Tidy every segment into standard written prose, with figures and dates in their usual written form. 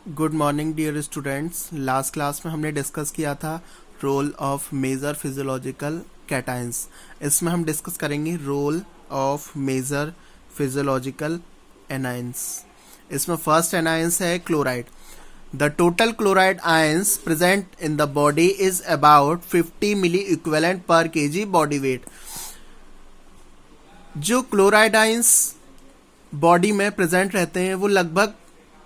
Good morning dear students. Last class में हमने discuss किया था role of major physiological cations. इसमें हम डिस्कस करेंगे role of major physiological anions. इसमें फर्स्ट एनायंस है chloride. The total chloride ions present in the body is about 50 milliequivalent per kg body weight. जो chloride ions body में present रहते हैं वो लगभग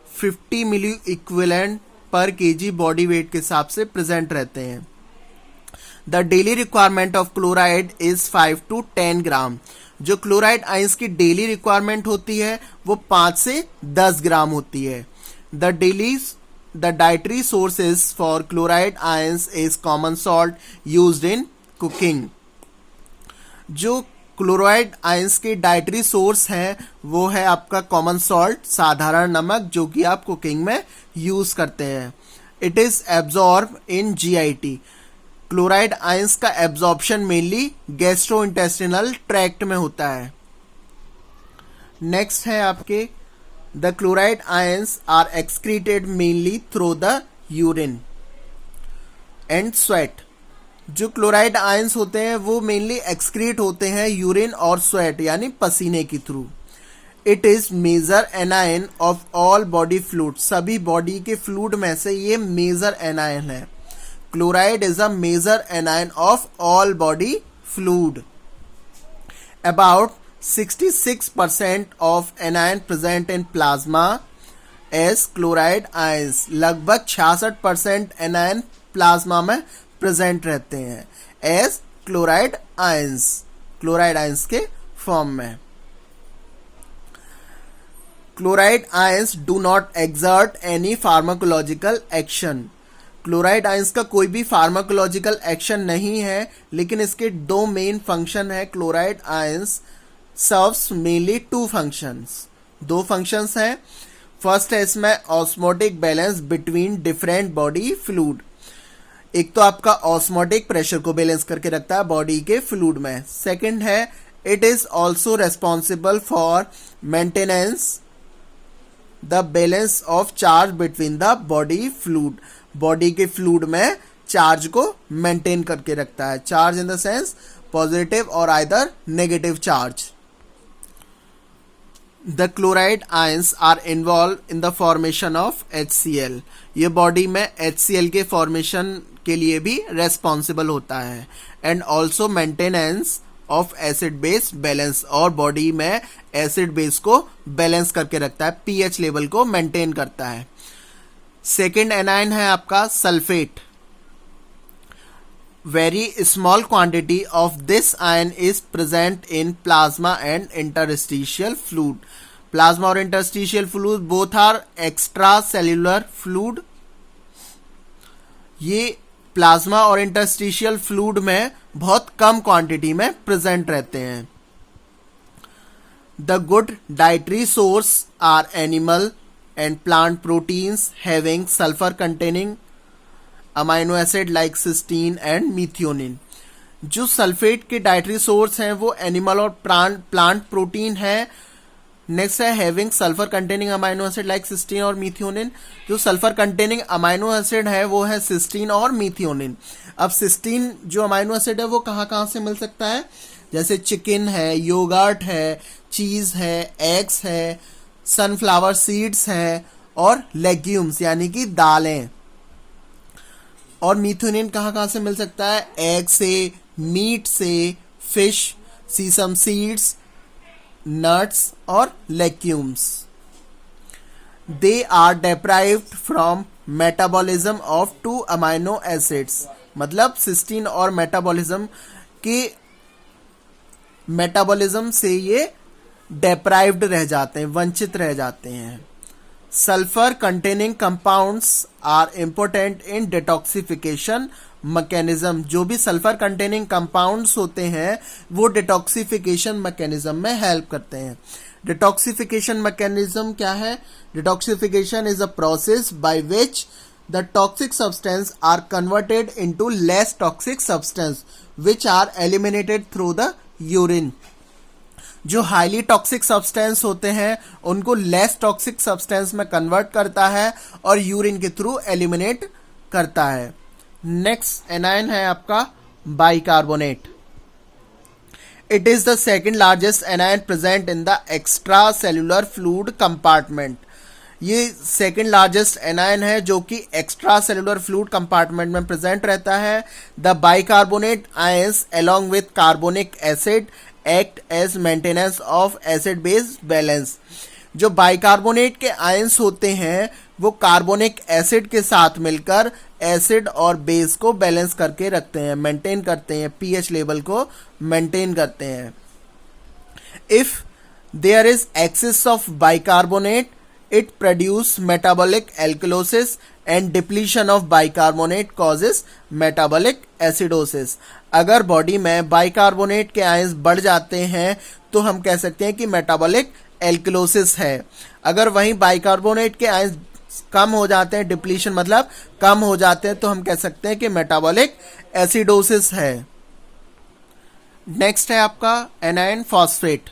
50 milliequivalent per kg body weight के हिसाब से प्रेजेंट रहते हैं। The daily requirement of chloride is 5 to 10 ग्राम। जो क्लोराइड आयंस की डेली रिक्वायरमेंट होती है वो 5 से 10 ग्राम होती है। The dietary sources for chloride ions is common salt used in cooking. जो क्लोराइड आयंस के डाइटरी सोर्स है वो है आपका कॉमन सॉल्ट, साधारण नमक, जो कि आप कुकिंग में यूज करते हैं। It is absorb in GIT. Chloride ions का एब्जॉर्प्शन मेनली गैस्ट्रोइंटेस्टिनल ट्रैक्ट में होता है। नेक्स्ट है आपके the chloride ions are excreted mainly through the urine and sweat. जो क्लोराइड आयंस होते हैं वो मेनली एक्सक्रीट होते हैं यूरिन और स्वेट यानी पसीने के through. It is major anion of all body fluid. सभी बॉडी के फ्लूइड में से ये मेजर एनायन है। Chloride is a major anion of all body fluid. About 66% of anion present in plasma as chloride ions. लगभग 66% anion plasma में present रहते हैं एज क्लोराइड आयंस के फॉर्म में। Chloride ions do not exert any pharmacological action. Chloride ions का कोई भी pharmacological action नहीं है, लेकिन इसके दो मेन फंक्शन है। Chloride ions serves mainly two functions. दो फंक्शंस हैं। फर्स्ट है इसमें osmotic balance between different body fluid. एक तो आपका ऑस्मोटिक प्रेशर को बैलेंस करके रखता है बॉडी के फ्लूइड में। सेकंड है it is also responsible for maintenance the balance of charge between the body fluid. Body के फ्लूइड में चार्ज को मेंटेन करके रखता है। Charge in the sense positive और either negative charge. The chloride ions are involved in the formation of HCl। ये body में HCl के फॉर्मेशन के लिए भी रेस्पॉन्सिबल होता है। And also maintenance of acid base balance. और बॉडी में एसिड बेस को बैलेंस करके रखता है, pH लेवल को मेंटेन करता है। सेकेंड एनायन है आपका sulphate. Very small quantity of this ion is present in plasma and interstitial fluid। Plasma और interstitial fluid both are extracellular fluid। ये प्लाज्मा और इंटरस्टिशियल फ्लूइड में बहुत कम क्वांटिटी में प्रेजेंट रहते हैं। The good dietary source are animal and plant proteins having sulphur containing amino acid like cysteine and methionine. जो सल्फेट के डाइटरी सोर्स हैं वो एनिमल और प्लांट प्रोटीन है। नेक्स्ट है having sulphur containing amino acid like cysteine और methionine. जो sulphur containing amino acid है वो है सिस्टीन और मिथियोनिन। अब सिस्टीन जो अमाइनो एसिड है वो कहाँ कहाँ से मिल सकता है, जैसे चिकन है, योगर्ट है, चीज है, एग्स है, सनफ्लावर सीड्स है और लेग्यूम्स यानी कि दालें। और मिथ्योनिन कहाँ कहाँ से मिल सकता है, एग से, मीट से, फिश, सीसम सीड्स, नट्स और legumes. They are deprived from metabolism of 2 amino acids. मतलब सिस्टीन और मेटाबॉलिज्म से ये डेप्राइव्ड रह जाते हैं, वंचित रह जाते हैं। Sulphur containing compounds are important in detoxification mechanism. जो भी सल्फर कंटेनिंग कंपाउंड्स होते हैं वो डिटॉक्सिफिकेशन मैकेनिज्म में हेल्प करते हैं। डिटॉक्सिफिकेशन मैकेनिज्म क्या है? Detoxification is a process by which the toxic substance are converted into less toxic substance which are eliminated through the urine. जो हाईली टॉक्सिक सब्सटेंस होते हैं उनको लेस टॉक्सिक सब्सटेंस में कन्वर्ट करता है और यूरिन के थ्रू एलिमिनेट करता है। नेक्स्ट एनायन है आपका bicarbonate. It is the second largest anion present in the extracellular fluid compartment. ये सेकेंड लार्जेस्ट एनायन है जो कि एक्स्ट्रा सेल्यूलर फ्लूइड कंपार्टमेंट में प्रेजेंट रहता है। The bicarbonate ions along with carbonic acid act as maintenance of acid base balance. जो bicarbonate के ions होते हैं वो कार्बोनिक एसिड के साथ मिलकर एसिड और बेस को बैलेंस करके रखते हैं, मेंटेन करते हैं, पीएच लेवल को मेंटेन करते हैं। If there is excess of bicarbonate it produce metabolic alkalosis and depletion of bicarbonate causes metabolic acidosis। अगर बॉडी में बाइकार्बोनेट के आयंस बढ़ जाते हैं तो हम कह सकते हैं कि मेटाबॉलिक एल्कलोसिस है। अगर वहीं बाइकार्बोनेट के आयंस कम हो जाते हैं, डिप्लीशन मतलब कम हो जाते हैं, तो हम कह सकते हैं कि मेटाबॉलिक एसिडोसिस है। नेक्स्ट है आपका anion phosphate.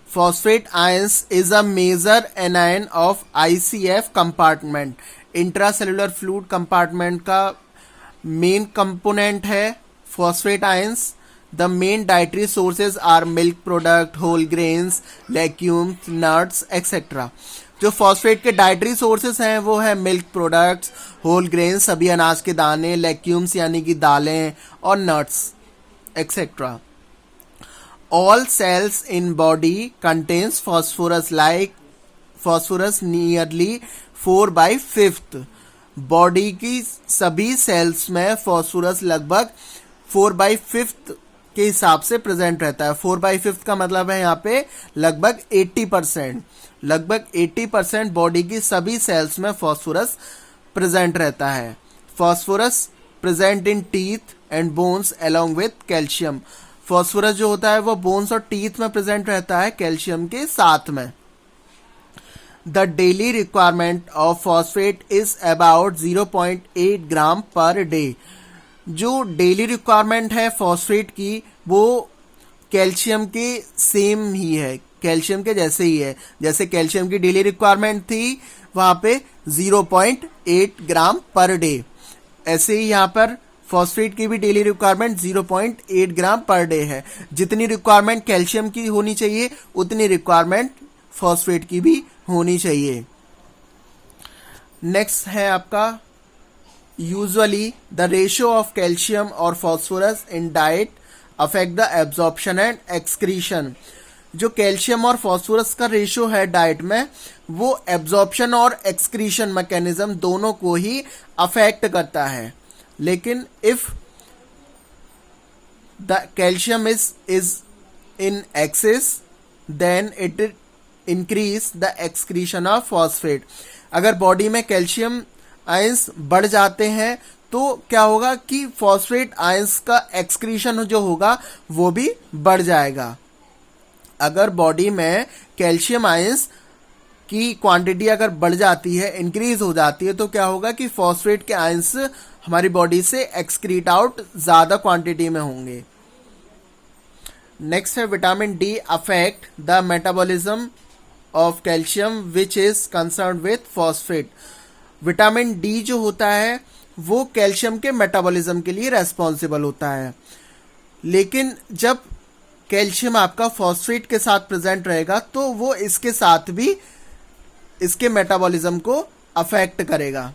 Phosphate ions is a major anion of ICF compartment, intracellular fluid compartment का main component है phosphate ions। The main dietary sources are milk product, whole grains, legumes, nuts, etc। जो phosphate के dietary sources हैं वो है milk products, whole grains सभी अनाज के दाने, लेग्यूम्स यानी कि दालें और nuts etcetera. All cells in body contains phosphorus like phosphorus nearly 4/5। Body की सभी सेल्स में फॉस्फोरस लगभग 4/5 के हिसाब से प्रेजेंट रहता है। 4/5 का मतलब है यहाँ पे लगभग 80%, लगभग 80% बॉडी की सभी सेल्स में फॉस्फोरस प्रेजेंट रहता है। Phosphorus present in teeth and bones along with calcium. Phosphorus जो होता है वो बोन्स और टीथ में प्रेजेंट रहता है कैल्शियम के साथ में। The daily requirement of phosphate is about 0.8 gram per day. जो डेली रिक्वायरमेंट है फॉस्फेट की वो कैल्शियम के सेम ही है, कैल्शियम के जैसे ही है। जैसे कैल्शियम की डेली रिक्वायरमेंट थी वहां पे 0.8 ग्राम पर डे, ऐसे ही यहाँ पर फॉस्फेट की भी डेली रिक्वायरमेंट 0.8 ग्राम पर डे है। जितनी रिक्वायरमेंट कैल्शियम की होनी चाहिए उतनी रिक्वायरमेंट फॉस्फेट की भी होनी चाहिए। नेक्स्ट है आपका usually the ratio of calcium और phosphorus in diet affect the absorption and excretion. जो कैल्शियम और फॉस्फोरस का रेशियो है डाइट में वो एब्जॉर्प्शन और एक्सक्रीशन मैकेनिज्म दोनों को ही अफेक्ट करता है। लेकिन if the calcium is in excess then it increase the excretion of phosphate. अगर बॉडी में कैल्शियम आयंस बढ़ जाते हैं तो क्या होगा कि फॉस्फेट आयंस का एक्सक्रीशन जो होगा वो भी बढ़ जाएगा। अगर बॉडी में कैल्शियम आयंस की क्वांटिटी अगर बढ़ जाती है, इंक्रीज हो जाती है, तो क्या होगा कि फॉस्फेट के आयंस हमारी बॉडी से एक्सक्रीट आउट ज्यादा क्वांटिटी में होंगे। नेक्स्ट है vitamin D affect the metabolism of calcium which is concern with phosphate. Vitamin D जो होता है वो कैल्शियम के मेटाबॉलिज्म के लिए रेस्पॉन्सिबल होता है। लेकिन जब कैल्शियम आपका फॉस्फेट के साथ प्रेजेंट रहेगा तो वो इसके साथ भी इसके मेटाबॉलिज्म को अफेक्ट करेगा।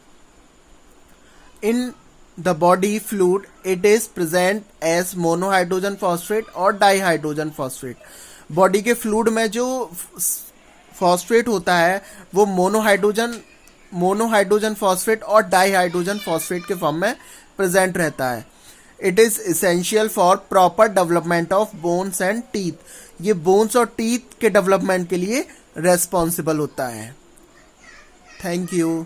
In the body fluid it is present as monohydrogen phosphate और डाईहाइड्रोजन फॉस्फेट। बॉडी के फ्लूइड में जो फॉस्फेट होता है वो मोनोहाइड्रोजन फॉस्फेट और डाईहाइड्रोजन फॉस्फेट के फॉर्म में प्रेजेंट रहता है। It is essential for proper development of bones and teeth. ये बोन्स और टीथ के डेवलपमेंट के लिए रेस्पॉन्सिबल होता है। Thank you.